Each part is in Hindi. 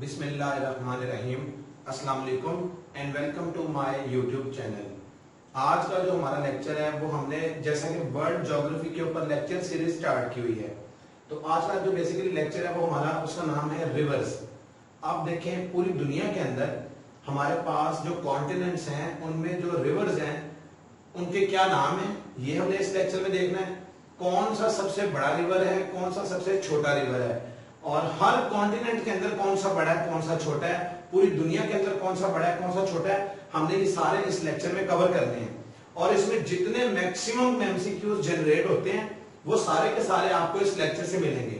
बिस्मिल्लाहिर्रहमानिर्रहीम, अस्सलाम वालेकुम and welcome to my YouTube channel. आज का जो हमारा लेक्चर है वो हमने जैसा कि वर्ल्ड ज्योग्राफी के ऊपर लेक्चर सीरीज स्टार्ट की हुई है। तो आज का जो बेसिकली लेक्चर है वो हमारा उसका नाम है रिवर्स। आप देखें पूरी दुनिया के अंदर हमारे पास जो कॉन्टिनेंट्स हैं उनमें जो रिवर्स हैं उनके क्या नाम है ये हमने इस लेक्चर में देखना है। कौन सा सबसे बड़ा रिवर है, कौन सा सबसे छोटा रिवर है और हर कॉन्टिनेंट के अंदर कौन सा बड़ा है कौन सा छोटा है, पूरी दुनिया के अंदर कौन सा बड़ा है कौन सा छोटा है, हमने ये सारे इस लेक्चर में कवर करने हैं। और इसमें जितने मैक्सिमम एमसीक्यूज जनरेट होते हैं वो सारे के सारे आपको इस लेक्चर से मिलेंगे।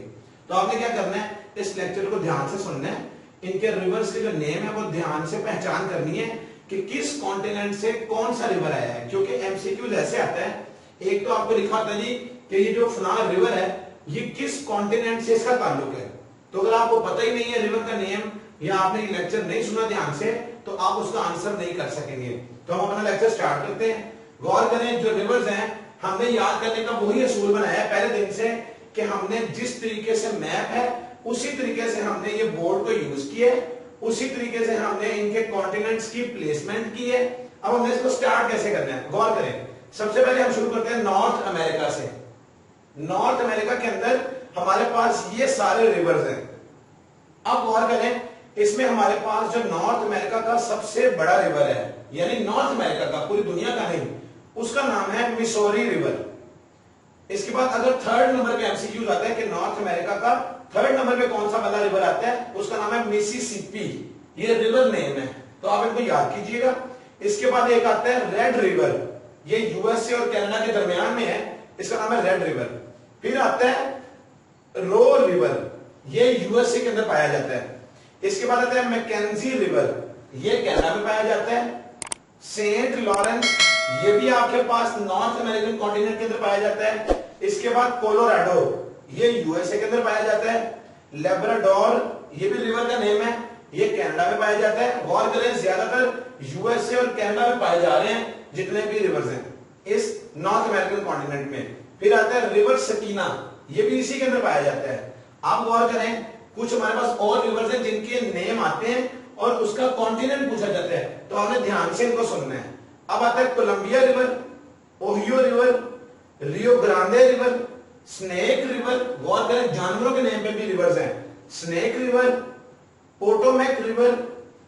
तो आपने क्या करना है, इस लेक्चर को ध्यान से सुनना है। इनके रिवर्स के जो नेम है वो ध्यान से पहचान करनी है कि किस कॉन्टिनेंट से कौन सा रिवर आया है, क्योंकि एमसीक्यूज ऐसे आता है। एक तो आपको लिखा था जी कि ये जो फलाना रिवर है ये किस कॉन्टिनेंट से इसका ताल्लुक है। तो अगर आपको पता ही नहीं है रिवर का नेम या आपने ये लेक्चर नहीं सुना ध्यान से तो आप उसका आंसर नहीं कर सकेंगे। तो हम अपना लेक्चर स्टार्ट करते हैं। गौर करें, जो रिवर्स हैं हमने याद करने का वही असूल बनाया है पहले दिन से कि हमने जिस तरीके से मैप है उसी तरीके से हमने ये बोर्ड को यूज किया है, उसी तरीके से हमने इनके कॉन्टिनेंट्स की प्लेसमेंट की है। अब हमने इसको स्टार्ट कैसे करना है, गौर करें। सबसे पहले हम शुरू करते हैं नॉर्थ अमेरिका से। नॉर्थ अमेरिका के अंदर हमारे पास ये सारे रिवर्स हैं। अब गौर करें, इसमें हमारे पास जो नॉर्थ अमेरिका का सबसे बड़ा रिवर है, यानी नॉर्थ अमेरिका का, पूरी दुनिया का नहीं, उसका नाम है मिसौरी रिवर। इसके बाद अगर थर्ड नंबर पे एमसीक्यूज आता है कि नॉर्थ अमेरिका का थर्ड नंबर पे कौन सा बड़ा रिवर आता है, उसका नाम है मिसिसिपी। ये रिवर नेम है, तो आप इनको याद कीजिएगा। इसके बाद एक आता है रेड रिवर, ये यूएसए और कनाडा के दरमियान में है, इसका नाम है रेड रिवर। फिर आता है रो रिवर, ये यूएसए के अंदर पाया जाता है। इसके बाद आता है मैकेंजी रिवर, ये कनाडा में पाया जाता है। सेंट लॉरेंस, ये भी आपके पास नॉर्थ अमेरिकन कॉन्टिनेंट के अंदर पाया जाता है। इसके बाद कोलोराडो, ये यूएसए के अंदर पाया जाता है। लेब्राडोर, ये भी रिवर का नेम है, ये कनाडा में पाया जाता है। गौर करें, ज्यादातर यूएसए और कनाडा में पाए जा रहे हैं जितने भी रिवर्स हैं इस नॉर्थ अमेरिकन कॉन्टिनेंट में। फिर आता है रिवर सकीना, ये भी इसी के अंदर पाया जाता है। आप गौर करें, कुछ हमारे पास और रिवर्स हैं जिनके नेम आते हैं और उसका कॉन्टिनेंट पूछा जाता है, तो हमने ध्यान से इनको सुनना है। अब आता है Columbia river, Ohio river, Rio Grande river, Snake river. गौर करें, जानवरों के नेम पे भी रिवर्स हैं। Snake river, Potomac river,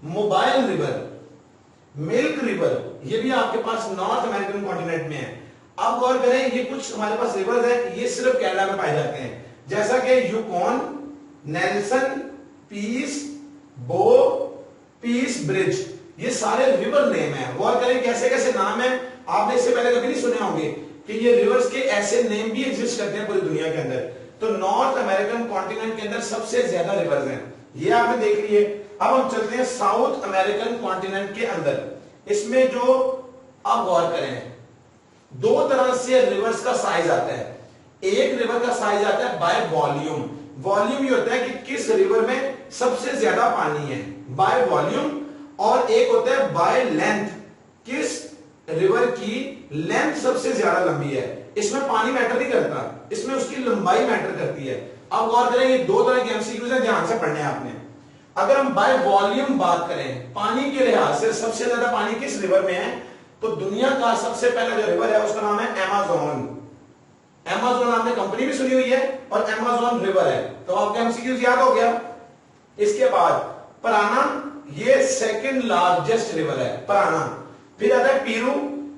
Mobile river, Milk river, ये भी आपके पास नॉर्थ अमेरिकन कॉन्टिनेंट में है। अब गौर करें, ये कुछ हमारे पास रिवर्स हैं, ये सिर्फ कनाडा में पाए जाते हैं, जैसा कि यूकॉन, नेल्सन, पीस, बो, पीस ब्रिज, ये सारे रिवर नेम है। गौर करें कैसे कैसे नाम है, आपने इससे पहले कभी नहीं सुने होंगे कि ये रिवर्स के ऐसे नेम भी एग्जिस्ट करते हैं पूरी दुनिया के अंदर। तो नॉर्थ अमेरिकन कॉन्टिनेंट के अंदर सबसे ज्यादा रिवर्स हैं, ये आपने देख लिए। अब हम चलते हैं साउथ अमेरिकन कॉन्टिनेंट के अंदर। इसमें जो अब गौर करें, दो तरह से रिवर्स का साइज आता है। एक रिवर का साइज आता है बाय वॉल्यूम। वॉल्यूम ये होता है कि किस रिवर में सबसे ज्यादा पानी है, बाय वॉल्यूम। और एक होता है बाय लेंथ, किस रिवर की लेंथ सबसे ज्यादा लंबी है। इसमें पानी मैटर नहीं करता, इसमें उसकी लंबाई मैटर करती है। अब गौर करें, ये दो तरह के एमसीक्यूज हैं, ध्यान से पढ़ने हैं आपने। अगर हम बाय वॉल्यूम बात करें, पानी के लिहाज से सबसे ज्यादा पानी किस रिवर में है, तो दुनिया का सबसे पहला जो रिवर है उसका नाम है अमेज़न। अमेज़न आपने कंपनी भी सुनी हुई है और अमेज़न रिवर है, तो आपके एमसीक्यूज याद हो गया। इसके बाद पराना, ये सेकंड लार्जेस्ट रिवर है, पराना। फिर आता है पीरू,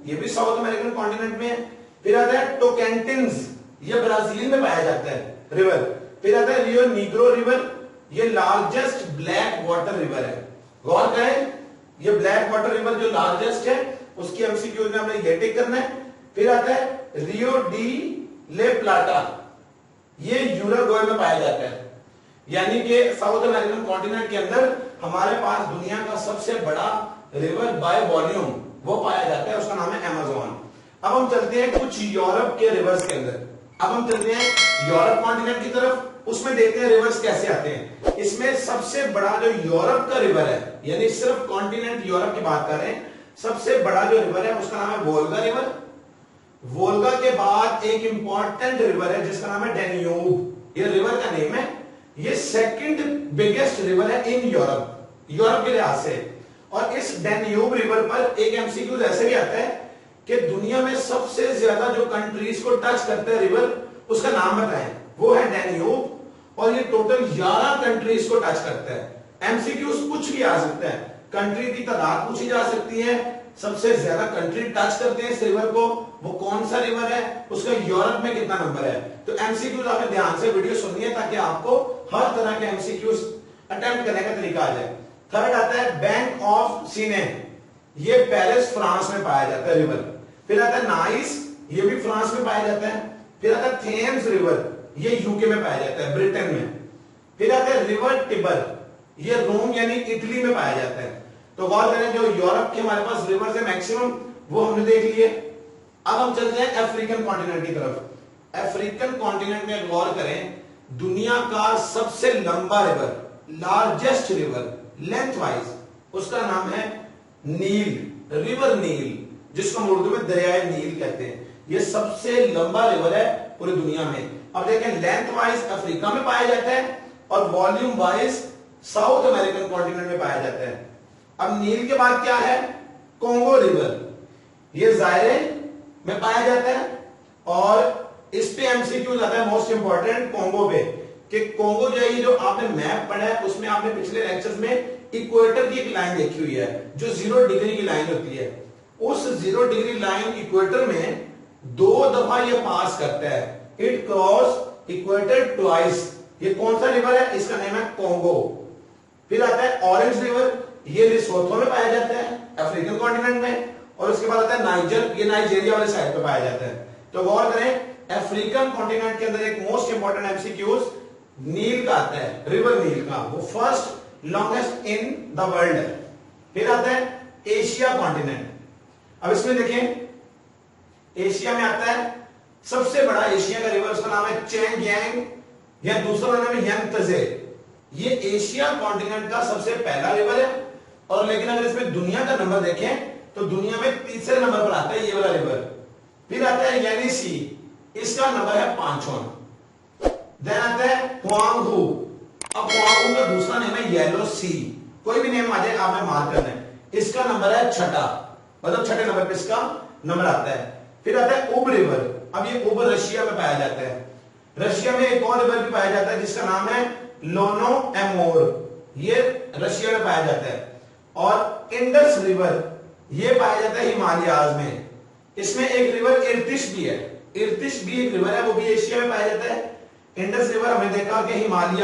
ये भी साउथ अमेरिकन कॉन्टिनेंट में है। फिर आता है टोकेंटिन्स, ये ब्राजील में पाया जाता है रिवर। फिर आता है रियो नीग्रो रिवर, ये लार्जेस्ट ब्लैक वाटर रिवर है। गौर करें, ये ब्लैक वाटर रिवर जो लार्जेस्ट है उसकी एमसीक्यूज में हमने ये टिक करना है। फिर आता है रियो डी ले प्लाटा, ये यूरुग्वे में पाया जाता है। यानी कि साउथ अमेरिकन कॉन्टिनेंट के अंदर हमारे पास दुनिया का सबसे बड़ा रिवर बाय वॉल्यूम वो पाया जाता है, उसका नाम है अमेज़न। अब हम चलते हैं कुछ यूरोप के रिवर्स के अंदर। अब हम चलते हैं यूरोप कॉन्टिनेंट की तरफ, उसमें देखते हैं रिवर्स कैसे आते हैं। इसमें सबसे बड़ा जो यूरोप का रिवर है, यानी सिर्फ कॉन्टिनेंट यूरोप की बात कर रहे हैं, सबसे बड़ा जो रिवर है उसका नाम है वोल्गा रिवर। वोल्गा के बाद एक इंपॉर्टेंट रिवर है जिसका नाम है डेन्यूब, ये रिवर का नेम है। ये सेकंड बिगेस्ट रिवर है इन यूरोप, यूरोप के लिहाज से। और इस डैन्यूब रिवर पर एक एमसीक्यू ऐसे भी आता है कि दुनिया में सबसे ज्यादा जो कंट्रीज को टच करते हैं रिवर, उसका नाम बताएं। वो है डैन्यूब, और ये टोटल 11 कंट्रीज को टच करता है। एमसीक्यूज कुछ भी आ सकता है, कंट्री की तादाद पूछी जा सकती है, सबसे ज्यादा कंट्री टच करते हैं इस रिवर को, वो कौन सा रिवर है, उसका यूरोप में कितना नंबर है। तो एमसीक्यूज आपने ध्यान से वीडियो सुनिए ताकि आपको हर तरह के एमसीक्यूज अटेम्प्ट करने का तरीका आ जाए। थर्ड आता है बैंक ऑफ सीने, ये पेरिस फ्रांस में पाया जाता है रिवर। फिर आता है नाइस, ये भी फ्रांस में पाया जाता है। फिर आता है थेम्स रिवर, ये यूके में पाया जाता है, ब्रिटेन में। फिर आता है रिवर टिबर, ये रोम यानी इटली में पाया जाता है। तो गौर करें जो यूरोप के हमारे पास रिवर्स है मैक्सिमम, वो हमने देख लिए। अब हम चलते हैं अफ्रीकन कॉन्टिनेंट की तरफ। अफ्रीकन कॉन्टिनेंट में गौर करें, दुनिया का सबसे लंबा river, largest river length wise, उसका नाम है नील, रिवर नील, जिसको हम उर्दू में दरियाए नील कहते हैं। ये सबसे लंबा रिवर है पूरी दुनिया में। अब देखें लेंथ वाइज अफ्रीका में पाया जाता है और volume wise south American continent में पाया जाता है। अब नील के बाद क्या है, कोंगो रिवर, ये जायरे में पाया जाता है। और इस पे एमसीक्यू आता है मोस्ट इंपॉर्टेंट कोंगो पे, कि कोंगो जो है, ये जो आपने मैप पढ़ा है उसमें आपने पिछले लेक्चर्स में इक्वेटर की एक लाइन देखी हुई है जो 0 डिग्री की लाइन होती है। उस 0 डिग्री लाइन इक्वेटर में 2 दफा ये पास करता है, इट क्रॉस इक्वेटर ट्वाइस। ये कौन सा रिवर है, इसका नाम है कोंगो। फिर आता है ऑरेंज रिवर, ये लेसोथो में पाया जाता है अफ्रीकन कॉन्टिनेंट में। और उसके बाद आता है नाइजर, ये नाइजीरिया वाले साइड पे पाया जाता है। तो गौर करें अफ्रीकन कॉन्टिनेंट के अंदर एक मोस्ट इंपॉर्टेंट एमसीक्यूज नील का आता है, रिवर नील का, वो first longest in the world है। फिर आता है एशिया कॉन्टिनेंट। अब इसमें देखें एशिया में आता है सबसे बड़ा एशिया का रिवर, उसका नाम है चेंगयांग, या दूसरा नाम है यांगत्जे। ये एशिया कॉन्टिनेंट का सबसे पहला रिवर है। और लेकिन अगर इसमें दुनिया का नंबर देखें तो दुनिया में तीसरे नंबर पर आता है ये वाला रिवर। फिर आता है येनिसी, इसका नंबर है 5वां। देन आता है हुआंगहू। अब हुआंगहू का दूसरा नेम है येलो सी, कोई भी नेम आ जाए आपने मार्क करना है। इसका नंबर है 6, मतलब 6ठे नंबर पे इसका नंबर आता है। फिर आता है उब रिवर। अब ये उब रशिया में पाया जाता है। रशिया में एक और रिवर भी पाया जाता है जिसका नाम है लोनो एमोर, ये रशिया में पाया जाता है। और इंडस रिवर ये पाया जाता है हिमालयाज में। इसमें एक रिवर इर्तिश भी है, इर्तिश भी एक रिवर है, वो भी एशिया में पाया जाता है। इंडस रिवर हमने देखा कि हिमालय,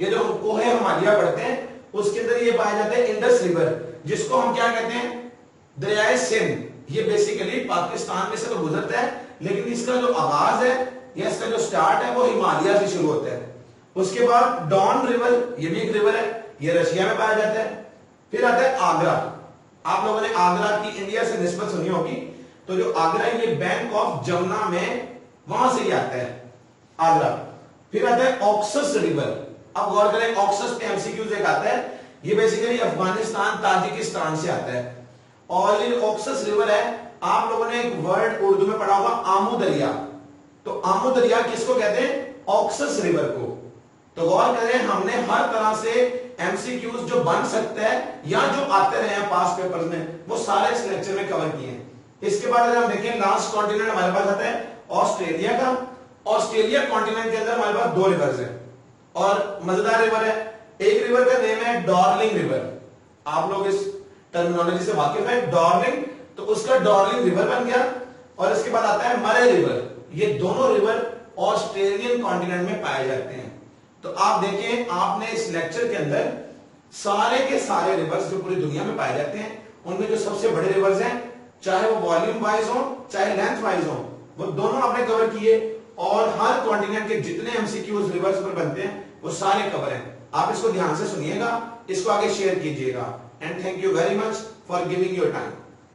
ये जो कोहे हिमालय पढ़ते हैं उसके अंदर ये पाया जाता है इंडस रिवर, जिसको हम क्या कहते हैं, दरियाए सिंध। ये बेसिकली पाकिस्तान में से तो गुजरता है, लेकिन इसका जो आगाज है या इसका जो स्टार्ट है वो हिमालय से शुरू होता है। उसके बाद डॉन रिवर, ये भी एक रिवर है, ये रशिया में पाया जाता है। फिर आता है आगरा। आप लोगों ने आगरा की इंडिया से निस्बत सुनी होगी, तो जो आगरा है ये बैंक ऑफ जमुना में, वहां से ही आता है आगरा। फिर आता है ऑक्सस रिवर। अब गौर करें ऑक्सस पे एमसीक्यूज एक आता है, ये बेसिकली अफगानिस्तान ताजिकिस्तान से आता है। और ये ऑक्सस रिवर है, आप लोगों ने एक वर्ड उर्दू में पढ़ा होगा आमू दरिया, तो आमू दरिया किसको कहते हैं, ऑक्सस रिवर को। तो गौर करें हमने हर तरह से एमसीक्यूज जो बन सकते हैं या जो आते रहे हैं पास पेपर्स में, वो सारे इस लेक्चर में कवर किए हैं। इसके बाद अगर हम देखें लास्ट कॉन्टिनेंट हमारे पास आता है ऑस्ट्रेलिया का। ऑस्ट्रेलिया कॉन्टिनेंट के अंदर हमारे पास 2 रिवर्स हैं और मजेदार रिवर है। एक रिवर का नेम है डार्लिंग रिवर, आप लोग इस टर्मिनोलॉजी से वाकिफ है, डार्लिंग, तो उसका डार्लिंग रिवर बन गया। और इसके बाद आता है मरे रिवर। ये दोनों रिवर ऑस्ट्रेलियन कॉन्टिनेंट में पाए जाते हैं। तो आप देखें आपने इस लेक्चर के अंदर सारे के सारे रिवर्स जो पूरी दुनिया में पाए जाते हैं, उनमें जो सबसे बड़े रिवर्स हैं, चाहे वो वॉल्यूम वाइज हो चाहे लेंथ वाइज हो, वो दोनों आपने कवर किए। और हर कॉन्टिनेंट के जितने एमसीक्यूज रिवर्स पर बनते हैं वो सारे कवर हैं। आप इसको ध्यान से सुनिएगा, इसको आगे शेयर कीजिएगा। And thank you very much for giving your time.